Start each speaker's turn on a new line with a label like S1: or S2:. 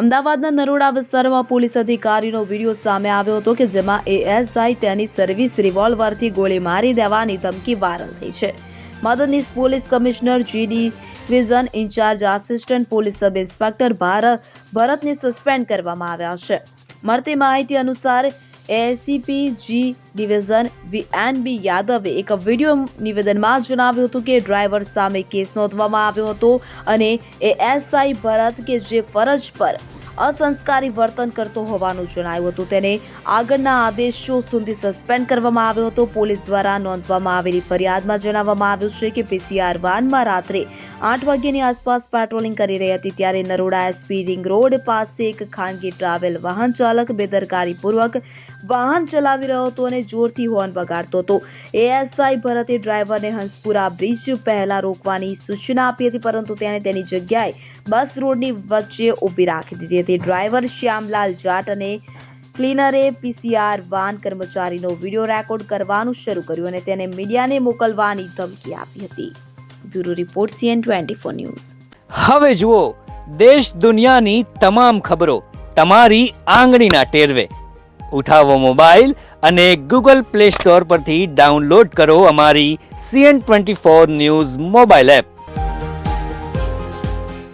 S1: અમદાવાદના નરોડા વિસ્તારમાં police અધિકારીનો video સામે આવ્યો હતો કે જેમાં એએસઆઈ તેની સર્વિસ રિવોલ્વરથી ગોળી મારી દેવાની ધમકી વાયરલ થઈ છે. મદદનીશ police commissioner GD division incharge assistant police sub inspector ભરતને સસ્પેન્ડ કરવામાં આવ્યા છે. મળતી માહિતી અનુસાર એસીપી જી ડિવિઝન વીએનબી યાદવે એક વિડીયો નિવેદનમાં જણાવ્યું હતું કે ડ્રાઈવર સામે કેસ નોંધવામાં આવ્યો હતો અને એએસઆઈ ભરત કે જે ફરજ પર અસંસ્કારી વર્તન કરતો હોવાનું જણાવ્યું હતું તેને આગળના આદેશો સુધી સસ્પેન્ડ કરવામાં આવ્યો હતો. પોલીસ દ્વારા નોંધવામાં આવેલી ફરિયાદમાં જણાવવામાં આવ્યું છે કે પીસીઆર વાનમાં રાત્રે 8 વાગ્યાની આસપાસ પેટ્રોલિંગ કરી રહી હતી ત્યારે નરોડા એસપી રિંગ રોડ પાસે એક ખાનગી ટ્રાવેલ વાહન ચાલક બેદરકારીપૂર્વક વાહન ચલાવી રહ્યો હતો અને જોરથી હોર્ન વગાડતો હતો. એએસઆઈ ભરતે ડ્રાઈવરને હંસપુરા બ્રિજ પહેલા રોકવાની સૂચના આપી હતી પરંતુ તેણે તેની જગ્યાએ બસ રોડની વચ્ચે ઊભી રાખી દીધી હતી. ડ્રાઈવર શ્યામલાલ જાટ અને ક્લીનરે પીસીઆર વાન કર્મચારીનો વિડીયો રેકોર્ડ કરવાનું શરૂ કર્યું અને તેને મીડિયાને મોકલવાની ધમકી આપી હતી. Bureau report CN24 news.
S2: હવે જુઓ દેશ દુનિયાની તમામ ખબરો તમારી આંગળીના ટેરવે. ઉઠાવો મોબાઈલ અને Google Play Store પરથી ડાઉનલોડ કરો અમારી CN24 ન્યૂઝ મોબાઈલ એપ.